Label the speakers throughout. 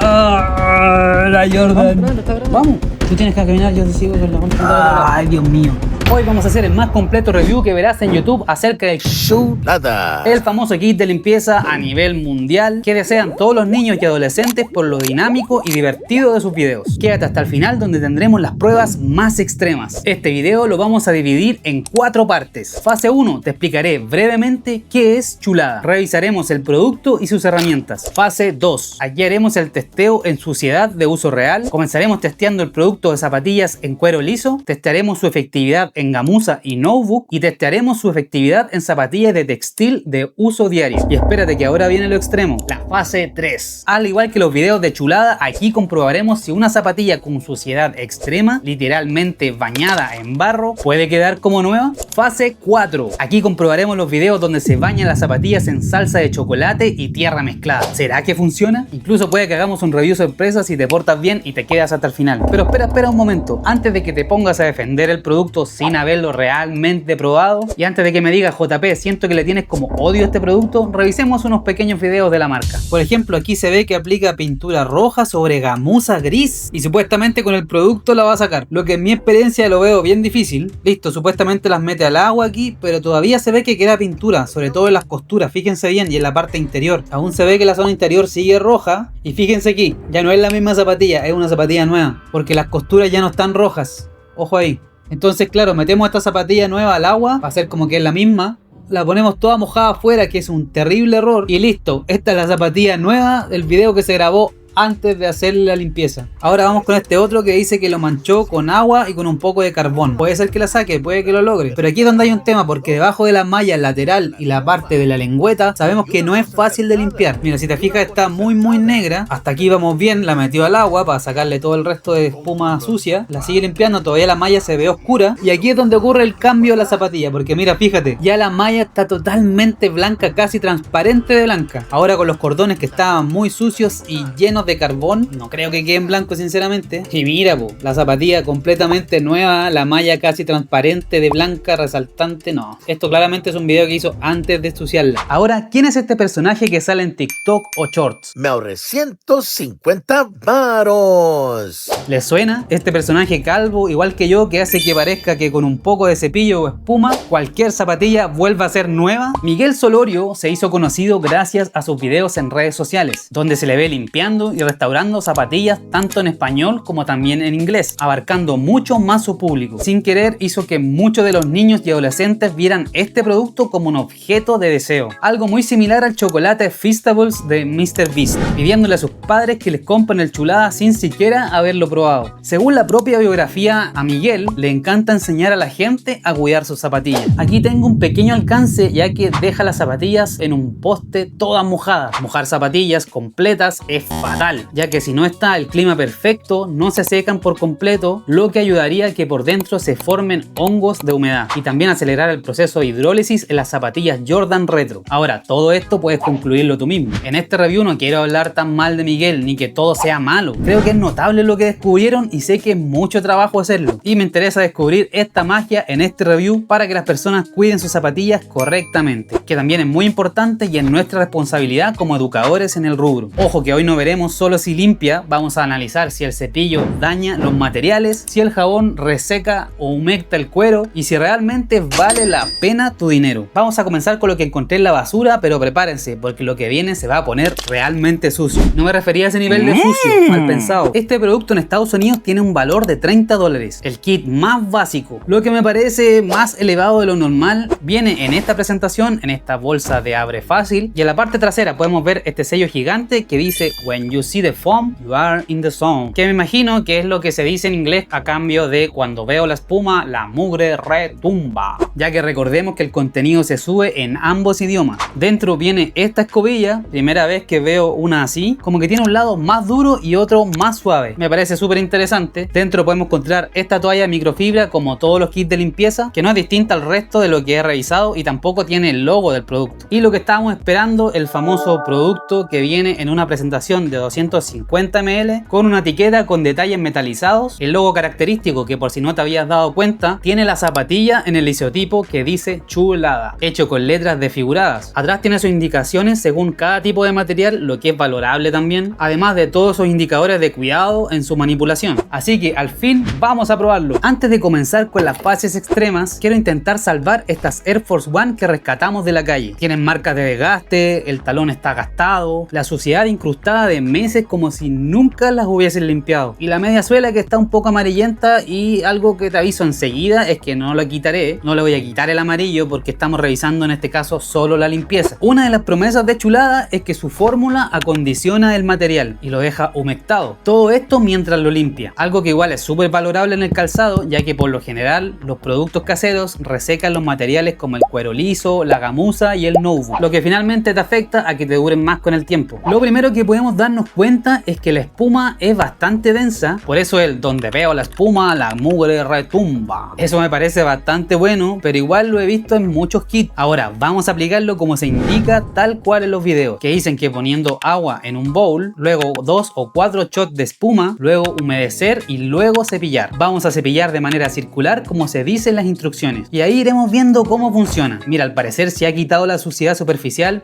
Speaker 1: La Jordan.
Speaker 2: Vamos. Tú tienes que caminar, yo te sigo con la computadora.
Speaker 1: Ay, Dios mío.
Speaker 2: Hoy vamos a hacer el más completo review que verás en YouTube acerca del
Speaker 3: Chulada,
Speaker 2: el famoso kit de limpieza a nivel mundial que desean todos los niños y adolescentes por lo dinámico y divertido de sus videos. Quédate hasta el final donde tendremos las pruebas más extremas. Este video lo vamos a dividir en 4 partes. Fase 1, te explicaré brevemente qué es Chulada. Revisaremos el producto y sus herramientas. Fase 2, aquí haremos el testeo en suciedad de uso real. Comenzaremos testeando el producto de zapatillas en cuero liso, testearemos su efectividad en gamuza y notebook y testearemos su efectividad en zapatillas de textil de uso diario. Y espérate que ahora viene lo extremo, la fase 3. Al igual que los videos de Chulada, aquí comprobaremos si una zapatilla con suciedad extrema, literalmente bañada en barro, puede quedar como nueva. Fase 4. Aquí comprobaremos los videos donde se bañan las zapatillas en salsa de chocolate y tierra mezclada. ¿Será que funciona? Incluso puede que hagamos un review sorpresa si te portas bien y te quedas hasta el final. Pero espera un momento, antes de que te pongas a defender el producto sin haberlo realmente probado y antes de que me digas JP, siento que le tienes como odio a este producto, revisemos unos pequeños videos de la marca. Por ejemplo, aquí se ve que aplica pintura roja sobre gamuza gris y supuestamente con el producto la va a sacar, lo que en mi experiencia lo veo bien difícil. Listo, supuestamente las mete al agua aquí, pero todavía se ve que queda pintura, sobre todo en las costuras, fíjense bien, y en la parte interior aún se ve que la zona interior sigue roja. Y fíjense aquí, ya no es la misma zapatilla, es una zapatilla nueva, porque las costuras ya no están rojas, ojo ahí. Entonces, claro, metemos esta zapatilla nueva al agua para hacer como que es la misma. La ponemos toda mojada afuera, que es un terrible error. Y listo, esta es la zapatilla nueva del video que se grabó antes de hacer la limpieza. Ahora vamos con este otro que dice que lo manchó con agua y con un poco de carbón. Puede ser que la saque, puede que lo logre. Pero aquí es donde hay un tema, porque debajo de la malla lateral y la parte de la lengüeta sabemos que no es fácil de limpiar. Mira, si te fijas está muy negra. Hasta aquí vamos bien, la metió al agua para sacarle todo el resto de espuma sucia. La sigue limpiando, todavía la malla se ve oscura. Y aquí es donde ocurre el cambio de la zapatilla, porque mira, fíjate, ya la malla está totalmente blanca, casi transparente de blanca. Ahora con los cordones que estaban muy sucios y llenos de carbón, no creo que quede en blanco sinceramente. Y mira, la zapatilla completamente nueva, la malla casi transparente de blanca resaltante. No, esto claramente es un video que hizo antes de ensuciarla. Ahora, ¿quién es este personaje que sale en TikTok o Shorts?
Speaker 3: me ahorré 150 varos.
Speaker 2: ¿Les suena? Este personaje calvo, igual que yo, que hace que parezca que con un poco de cepillo o espuma, cualquier zapatilla vuelva a ser nueva. Miguel Solorio se hizo conocido gracias a sus videos en redes sociales, donde se le ve limpiando y restaurando zapatillas tanto en español como también en inglés, abarcando mucho más su público. Sin querer hizo que muchos de los niños y adolescentes vieran este producto como un objeto de deseo, algo muy similar al chocolate Feastables de MrBeast, pidiéndole a sus padres que les compren el Chulada sin siquiera haberlo probado. Según la propia biografía, a Miguel le encanta enseñar a la gente a cuidar sus zapatillas. Aquí tengo un pequeño alcance, ya que deja las zapatillas en un poste todas mojadas. Mojar zapatillas completas es fatal, ya que si no está el clima perfecto, no se secan por completo, lo que ayudaría a que por dentro se formen hongos de humedad y también acelerar el proceso de hidrólisis en las zapatillas Jordan Retro. Ahora, todo esto puedes concluirlo tú mismo. En este review no quiero hablar tan mal de Miguel, ni que todo sea malo. Creo que es notable lo que descubrieron y sé que es mucho trabajo hacerlo. Y me interesa descubrir esta magia en este review para que las personas cuiden sus zapatillas correctamente, que también es muy importante y es nuestra responsabilidad como educadores en el rubro. Ojo que hoy no veremos solo si limpia, vamos a analizar si el cepillo daña los materiales, si el jabón reseca o humecta el cuero y si realmente vale la pena tu dinero. Vamos a comenzar con lo que encontré en la basura, pero prepárense porque lo que viene se va a poner realmente sucio. No me refería a ese nivel de sucio, mal pensado. Este producto en Estados Unidos tiene un valor de $30, el kit más básico. Lo que me parece más elevado de lo normal viene en esta presentación, en esta bolsa de abre fácil, y en la parte trasera podemos ver este sello gigante que dice "When you see the foam, you are in the zone", que me imagino que es lo que se dice en inglés a cambio de "cuando veo la espuma, la mugre retumba", ya que recordemos que el contenido se sube en ambos idiomas. Dentro viene esta escobilla, primera vez que veo una así, como que tiene un lado más duro y otro más suave. Me parece súper interesante. Dentro podemos encontrar esta toalla de microfibra como todos los kits de limpieza, que no es distinta al resto de lo que he revisado y tampoco tiene el logo del producto. Y lo que estábamos esperando, el famoso producto que viene en una presentación de 250 ml con una etiqueta con detalles metalizados. El logo característico, que por si no te habías dado cuenta, tiene la zapatilla en el isotipo que dice chulada, hecho con letras desfiguradas. Atrás tiene sus indicaciones según cada tipo de material, lo que es valorable también, además de todos esos indicadores de cuidado en su manipulación. Así que al fin vamos a probarlo. Antes de comenzar con las fases extremas, quiero intentar salvar estas Air Force One que rescatamos de la calle. Tienen marcas de desgaste, el talón está gastado, la suciedad incrustada de meses como si nunca las hubiesen limpiado, y la media suela que está un poco amarillenta, y algo que te aviso enseguida es que no lo quitaré, no le voy a quitar el amarillo porque estamos revisando en este caso solo la limpieza. Una de las promesas de Chulada es que su fórmula acondiciona el material y lo deja humectado, todo esto mientras lo limpia, algo que igual es súper valorable en el calzado, ya que por lo general los productos caseros resecan los materiales como el cuero liso, la gamuza y el no-book, lo que finalmente te afecta a que te duren más con el tiempo. Lo primero que podemos darnos cuenta es que la espuma es bastante densa, por eso el donde veo la espuma la mugre retumba. Eso me parece bastante bueno, pero igual lo he visto en muchos kits. Ahora vamos a aplicarlo como se indica tal cual en los videos, que dicen que poniendo agua en un bowl, luego 2 o 4 shots de espuma, luego humedecer y luego cepillar. Vamos a cepillar de manera circular como se dice en las instrucciones, y ahí iremos viendo cómo funciona. Mira, al parecer se ha quitado la suciedad superficial.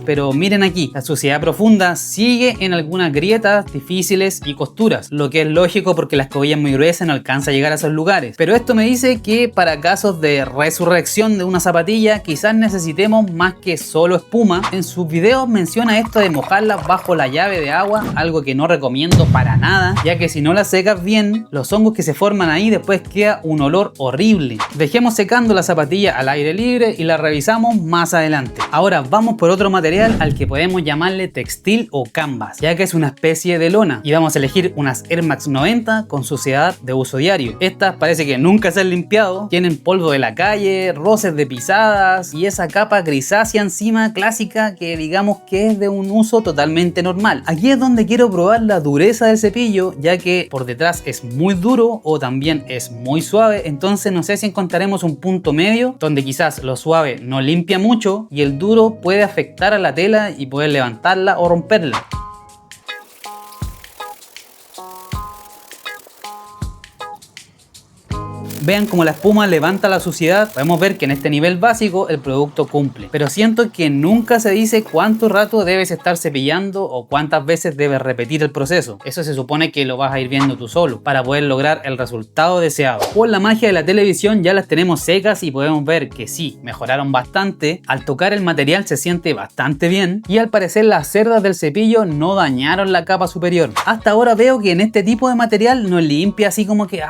Speaker 2: Pero miren aquí, la suciedad profunda sigue en algunas grietas difíciles y costuras, lo que es lógico porque la escobilla es muy gruesa y no alcanza a llegar a esos lugares. Pero esto me dice que para casos de resurrección de una zapatilla quizás necesitemos más que solo espuma. En sus videos menciona esto de mojarlas bajo la llave de agua, algo que no recomiendo para nada, ya que si no las secas bien, los hongos que se forman ahí después queda un olor horrible. Dejemos secando la zapatilla al aire libre y la revisamos más adelante. Ahora vamos por otro material al que podemos llamarle textil o canvas, ya que es una especie de lona, y vamos a elegir unas Air Max 90 con suciedad de uso diario. Estas parece que nunca se han limpiado, tienen polvo de la calle, roces de pisadas y esa capa grisácea encima clásica que digamos que es de un uso totalmente normal. Aquí es donde quiero probar la dureza del cepillo, ya que por detrás es muy duro o también es muy suave, entonces no sé si encontraremos un punto medio donde quizás lo suave no limpia mucho y el duro puede afectar a la tela y poder levantarla o romperla. Vean cómo la espuma levanta la suciedad. Podemos ver que en este nivel básico el producto cumple, pero siento que nunca se dice cuánto rato debes estar cepillando o cuántas veces debes repetir el proceso. Eso se supone que lo vas a ir viendo tú solo para poder lograr el resultado deseado. Por la magia de la televisión ya las tenemos secas y podemos ver que sí, mejoraron bastante. Al tocar el material se siente bastante bien y al parecer las cerdas del cepillo no dañaron la capa superior. Hasta ahora veo que en este tipo de material no limpia así como que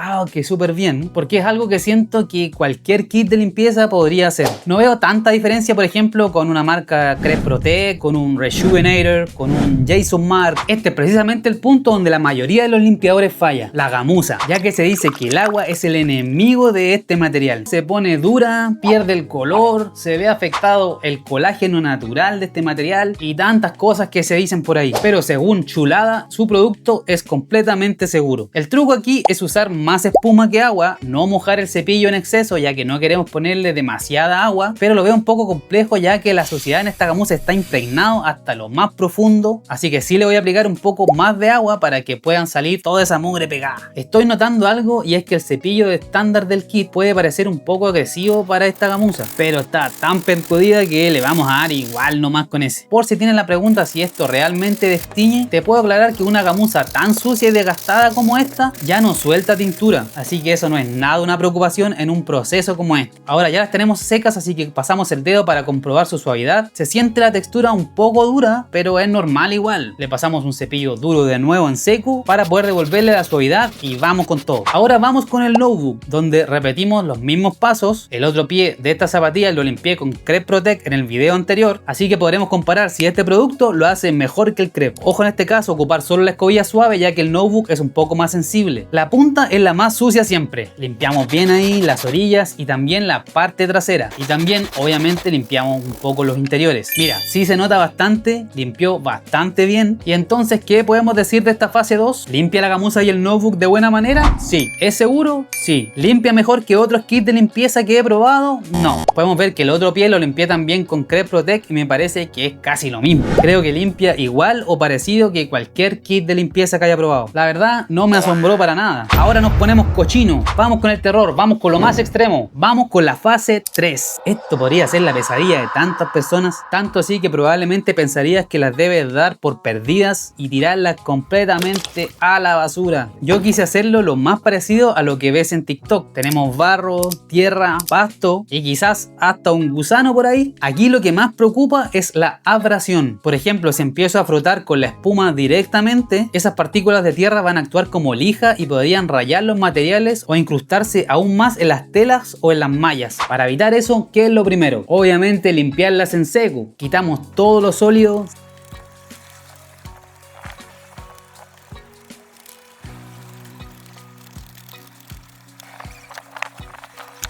Speaker 2: súper bien, porque es algo que siento que cualquier kit de limpieza podría hacer. No veo tanta diferencia, por ejemplo, con una marca Crest Protect, con un Rejuvenator, con un Jason Mark. Este es precisamente el punto donde la mayoría de los limpiadores falla, la gamuza, ya que se dice que el agua es el enemigo de este material. Se pone dura, pierde el color, se ve afectado el colágeno natural de este material y tantas cosas que se dicen por ahí. Pero según Chulada, su producto es completamente seguro. El truco aquí es usar más espuma que agua, no mojar el cepillo en exceso, ya que no queremos ponerle demasiada agua, pero lo veo un poco complejo ya que la suciedad en esta gamuza está impregnado hasta lo más profundo, así que sí le voy a aplicar un poco más de agua para que puedan salir toda esa mugre pegada. Estoy notando algo y es que el cepillo de estándar del kit puede parecer un poco agresivo para esta gamuza, pero está tan percudida que le vamos a dar igual nomás con ese. Por si tienen la pregunta si esto realmente destiñe, te puedo aclarar que una gamuza tan sucia y desgastada como esta ya no suelta tintura, así que eso no es nada una preocupación en un proceso como este. Ahora ya las tenemos secas, así que pasamos el dedo para comprobar su suavidad. Se siente la textura un poco dura, pero es normal igual. Le pasamos un cepillo duro de nuevo en seco para poder devolverle la suavidad y vamos con todo. Ahora vamos con el notebook, donde repetimos los mismos pasos. El otro pie de esta zapatilla lo limpié con Crest Protect en el video anterior, así que podremos comparar si este producto lo hace mejor que el Crest. Ojo en este caso, ocupar solo la escobilla suave, ya que el notebook es un poco más sensible. La punta es la más sucia siempre. Limpiamos limpiamos bien ahí las orillas y también la parte trasera. Y también obviamente limpiamos un poco los interiores. Mira, sí se nota bastante, limpió bastante bien. Y entonces, ¿qué podemos decir de esta fase 2? ¿Limpia la gamuza y el notebook de buena manera? Sí. ¿Es seguro? Sí. ¿Limpia mejor que otros kits de limpieza que he probado? No. Podemos ver que el otro pie lo limpié también con Crep Protect y me parece que es casi lo mismo. Creo que limpia igual o parecido que cualquier kit de limpieza que haya probado. La verdad, no me asombró para nada. Ahora nos ponemos cochino. Vamos con el terror, vamos con lo más extremo. Vamos con la fase 3. Esto podría ser la pesadilla de tantas personas, tanto así que probablemente pensarías que las debes dar por perdidas y tirarlas completamente a la basura. Yo quise hacerlo lo más parecido a lo que ves en TikTok. Tenemos barro, tierra, pasto y quizás hasta un gusano por ahí. Aquí lo que más preocupa es la abrasión. Por ejemplo, si empiezo a frotar con la espuma directamente, esas partículas de tierra van a actuar como lija y podrían rayar los materiales o incrustarse aún más en las telas o en las mallas. Para evitar eso, ¿qué es lo primero? Obviamente limpiarlas en seco. Quitamos todo lo sólido.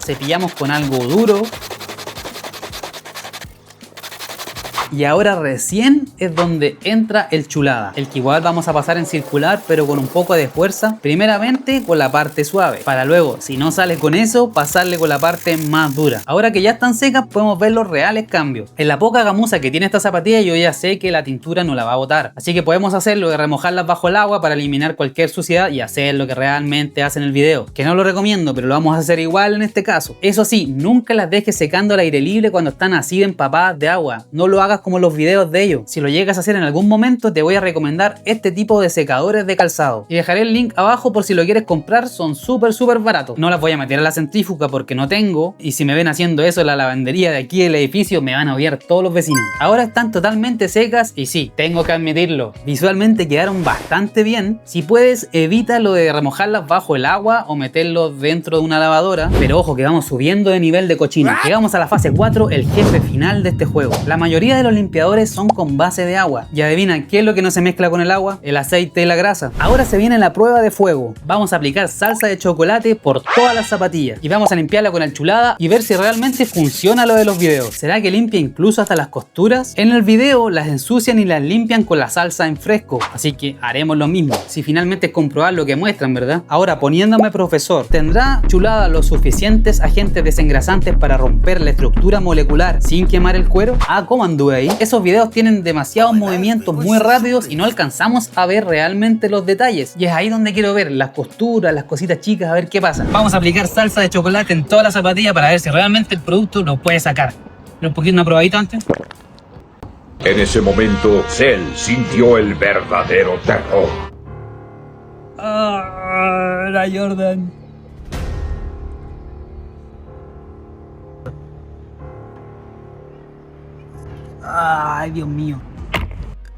Speaker 2: Cepillamos con algo duro. Y ahora recién es donde entra el chulada, el que igual vamos a pasar en circular pero con un poco de fuerza, primeramente con la parte suave, para luego, si no sale con eso, pasarle con la parte más dura. Ahora que ya están secas podemos ver los reales cambios. En la poca gamuza que tiene esta zapatilla yo ya sé que la tintura no la va a botar, así que podemos hacerlo de remojarlas bajo el agua para eliminar cualquier suciedad y hacer lo que realmente hace en el video, que no lo recomiendo pero lo vamos a hacer igual en este caso. Eso sí, nunca las dejes secando al aire libre cuando están así de empapadas de agua, no lo hagas como los videos de ellos. Si lo llegas a hacer en algún momento te voy a recomendar este tipo de secadores de calzado y dejaré el link abajo por si lo quieres comprar, son súper baratos. No las voy a meter a la centrífuga porque no tengo, y si me ven haciendo eso en la lavandería de aquí del edificio me van a odiar todos los vecinos. Ahora están totalmente secas y sí, tengo que admitirlo, visualmente quedaron bastante bien. Si puedes, evita lo de remojarlas bajo el agua o meterlos dentro de una lavadora, pero ojo que vamos subiendo de nivel de cochino. Llegamos a la fase 4, el jefe final de este juego. La mayoría de los limpiadores son con base de agua. Y adivina qué es lo que no se mezcla con el agua: el aceite y la grasa. Ahora se viene la prueba de fuego. Vamos a aplicar salsa de chocolate por todas las zapatillas y vamos a limpiarla con el chulada y ver si realmente funciona lo de los videos. ¿Será que limpia incluso hasta las costuras? En el video las ensucian y las limpian con la salsa en fresco, así que haremos lo mismo, si finalmente es comprobar lo que muestran, ¿verdad? Ahora, poniéndome profesor, ¿tendrá chulada los suficientes agentes desengrasantes para romper la estructura molecular sin quemar el cuero? Ah, ¿cómo anduve ahí? Esos videos tienen demasiados movimientos muy rápidos y no alcanzamos a ver realmente los detalles, y es ahí donde quiero ver las costuras, las cositas chicas, a ver qué pasa. Vamos a aplicar salsa de chocolate en toda la zapatilla para ver si realmente el producto lo puede sacar. Un poquito, una probadita antes.
Speaker 1: En ese momento, Cell sintió el verdadero terror.
Speaker 2: Ah, la Jordan. Ay, Dios mío.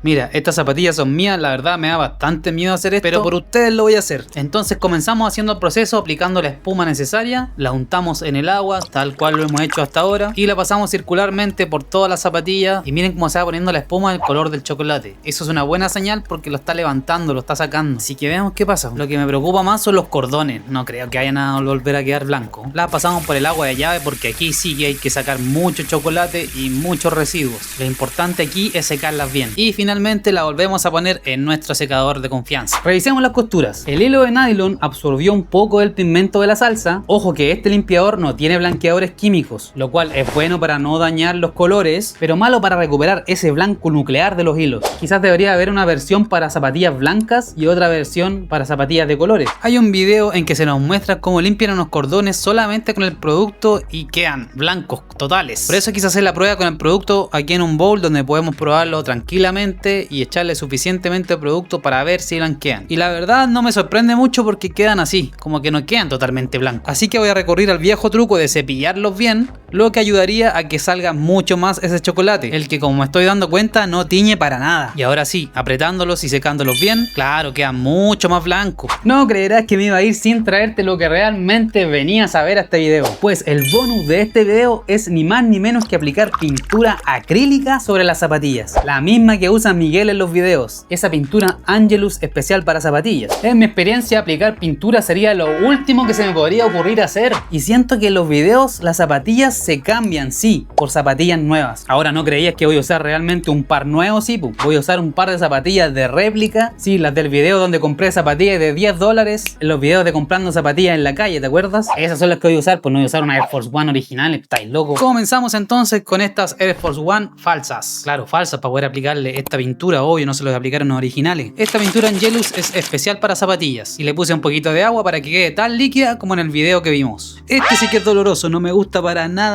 Speaker 2: Mira, estas zapatillas son mías, la verdad me da bastante miedo hacer esto, pero por ustedes lo voy a hacer. Entonces comenzamos haciendo el proceso aplicando la espuma necesaria, la untamos en el agua, tal cual lo hemos hecho hasta ahora, y la pasamos circularmente por todas las zapatillas, y miren cómo se va poniendo la espuma del color del chocolate. Eso es una buena señal porque lo está levantando, lo está sacando. Así que veamos qué pasa. Lo que me preocupa más son los cordones, no creo que vayan a volver a quedar blancos. La pasamos por el agua de llave porque aquí sí que hay que sacar mucho chocolate y muchos residuos. Lo importante aquí es secarlas bien. Y finalmente la volvemos a poner en nuestro secador de confianza. Revisemos las costuras. El hilo de nylon absorbió un poco del pigmento de la salsa. Ojo que este limpiador no tiene blanqueadores químicos, lo cual es bueno para no dañar los colores, pero malo para recuperar ese blanco nuclear de los hilos. Quizás debería haber una versión para zapatillas blancas y otra versión para zapatillas de colores. Hay un video en que se nos muestra cómo limpian unos cordones solamente con el producto y quedan blancos totales. Por eso quise hacer la prueba con el producto aquí en un bowl donde podemos probarlo tranquilamente y echarle suficientemente producto para ver si blanquean. Y la verdad no me sorprende mucho porque quedan así, como que no quedan totalmente blancos. Así que voy a recurrir al viejo truco de cepillarlos bien lo que ayudaría a que salga mucho más ese chocolate, el que como me estoy dando cuenta no tiñe para nada. Y ahora sí, apretándolos y secándolos bien, claro, queda mucho más blanco. No creerás que me iba a ir sin traerte lo que realmente venías a ver a este video, pues el bonus de este video es ni más ni menos que aplicar pintura acrílica sobre las zapatillas, la misma que usa Miguel en los videos, esa pintura Angelus especial para zapatillas. En mi experiencia, aplicar pintura sería lo último que se me podría ocurrir hacer, y siento que en los videos las zapatillas se cambian, sí, por zapatillas nuevas. Ahora, no creías que voy a usar realmente un par nuevo, sí, voy a usar un par de zapatillas de réplica, sí, las del video donde compré zapatillas de $10, en los videos de comprando zapatillas en la calle, ¿te acuerdas? Esas son las que voy a usar, pues no voy a usar una Air Force One original, estáis locos. Comenzamos entonces con estas Air Force One falsas. Claro, falsas para poder aplicarle esta pintura, obvio, no se los aplicaron los originales. Esta pintura Angelus es especial para zapatillas y le puse un poquito de agua para que quede tan líquida como en el video que vimos. Este sí que es doloroso, no me gusta para nada,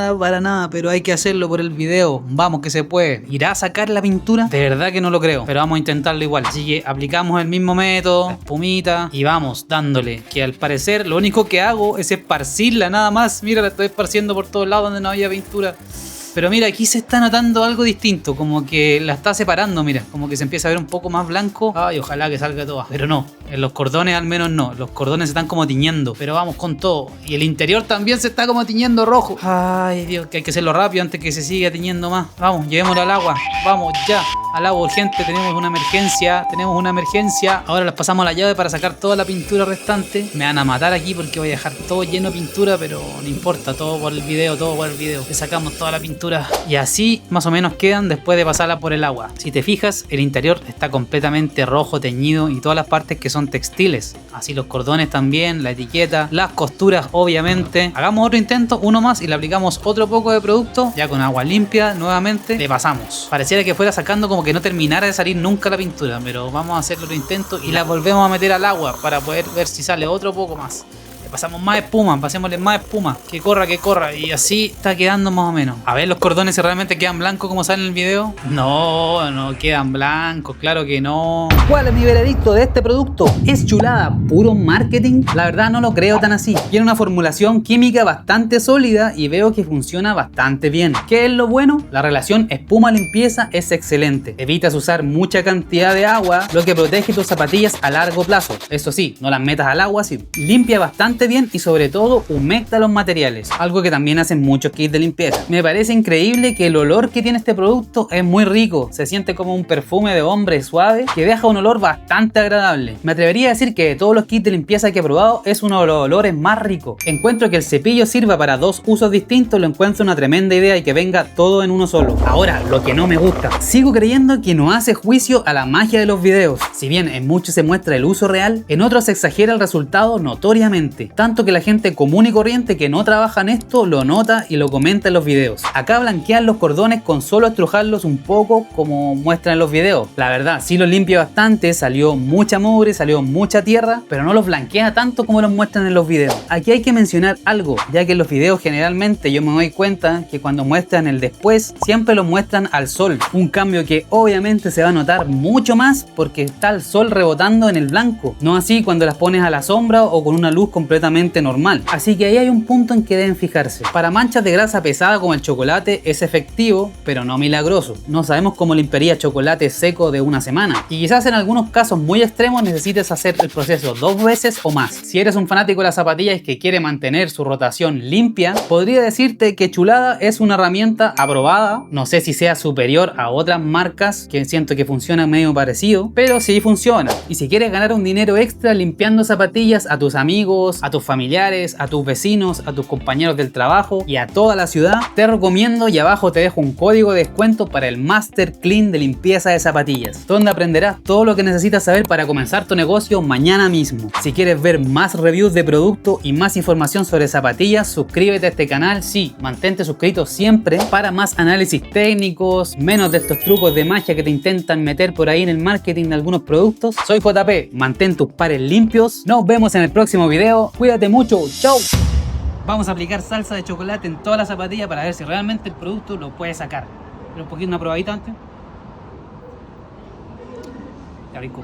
Speaker 2: pero hay que hacerlo por el video. Vamos que se puede. ¿Irá a sacar la pintura? De verdad que no lo creo, pero vamos a intentarlo igual. Así que aplicamos el mismo método, la espumita, y vamos dándole, que al parecer lo único que hago es esparcirla nada más. Mira, la estoy esparciendo por todos lados donde no había pintura. Pero mira, aquí se está notando algo distinto, como que la está separando, mira, como que se empieza a ver un poco más blanco. Ay, ojalá que salga toda, pero no, en los cordones al menos no, los cordones se están como tiñendo, pero vamos con todo. Y el interior también se está como tiñendo rojo. Ay, Dios, que hay que hacerlo rápido antes que se siga tiñendo más. Vamos, llevémoslo al agua, vamos ya, al agua urgente, tenemos una emergencia. Ahora las pasamos a la llave para sacar toda la pintura restante. Me van a matar aquí porque voy a dejar todo lleno de pintura, pero no importa, todo por el video. Le sacamos toda la pintura. Y así más o menos quedan después de pasarla por el agua. Si te fijas, el interior está completamente rojo, teñido, y todas las partes que son textiles, así los cordones también, la etiqueta, las costuras obviamente. Hagamos otro intento, uno más, y le aplicamos otro poco de producto, ya con agua limpia nuevamente, le pasamos. Pareciera que fuera sacando como que no terminara de salir nunca la pintura, pero vamos a hacer otro intento y la volvemos a meter al agua para poder ver si sale otro poco más. Le pasamos más espuma, pasémosle más espuma, que corra, y así está quedando más o menos. A ver los cordones si realmente quedan blancos como sale en el video. No quedan blancos, claro que no. ¿Cuál es mi veredicto de este producto? ¿Es chulada puro marketing? La verdad no lo creo tan así. Tiene una formulación química bastante sólida y veo que funciona bastante bien. ¿Qué es lo bueno? La relación espuma-limpieza es excelente. Evitas usar mucha cantidad de agua, lo que protege tus zapatillas a largo plazo. Eso sí, no las metas al agua, sí. Limpia bastante bien y sobre todo humecta los materiales, algo que también hacen muchos kits de limpieza. Me parece increíble que el olor que tiene este producto es muy rico, se siente como un perfume de hombre suave que deja un olor bastante agradable. Me atrevería a decir que de todos los kits de limpieza que he probado es uno de los olores más ricos. Encuentro que el cepillo sirva para dos usos distintos, lo encuentro una tremenda idea y que venga todo en uno solo. Ahora, lo que no me gusta, sigo creyendo que no hace juicio a la magia de los videos. Si bien en muchos se muestra el uso real, en otros se exagera el resultado notoriamente. Tanto que la gente común y corriente que no trabaja en esto lo nota y lo comenta en los videos. Acá blanquean los cordones con solo estrujarlos un poco como muestran en los videos. La verdad, sí los limpia bastante, salió mucha mugre, salió mucha tierra, pero no los blanquea tanto como los muestran en los videos. Aquí hay que mencionar algo, ya que en los videos generalmente yo me doy cuenta que cuando muestran el después, siempre lo muestran al sol. Un cambio que obviamente se va a notar mucho más porque está el sol rebotando en el blanco. No así cuando las pones a la sombra o con una luz completamente normal. Así que ahí hay un punto en que deben fijarse. Para manchas de grasa pesada como el chocolate es efectivo, pero no milagroso. No sabemos cómo limpiaría chocolate seco de una semana. Y quizás en algunos casos muy extremos necesites hacer el proceso 2 veces o más. Si eres un fanático de las zapatillas que quiere mantener su rotación limpia, podría decirte que Chulada es una herramienta aprobada. No sé si sea superior a otras marcas que siento que funcionan medio parecido, pero sí funciona. Y si quieres ganar un dinero extra limpiando zapatillas a tus amigos, a tus familiares, a tus vecinos, a tus compañeros del trabajo y a toda la ciudad, te recomiendo y abajo te dejo un código de descuento para el Master Clean de limpieza de zapatillas, donde aprenderás todo lo que necesitas saber para comenzar tu negocio mañana mismo. Si quieres ver más reviews de producto y más información sobre zapatillas, suscríbete a este canal, sí, mantente suscrito siempre para más análisis técnicos, menos de estos trucos de magia que te intentan meter por ahí en el marketing de algunos productos. Soy JP, mantén tus pares limpios, nos vemos en el próximo video. Cuídate mucho, chau. Vamos a aplicar salsa de chocolate en toda la zapatilla para ver si realmente el producto lo puede sacar. Pero un poquito una probadita antes. Ya rico.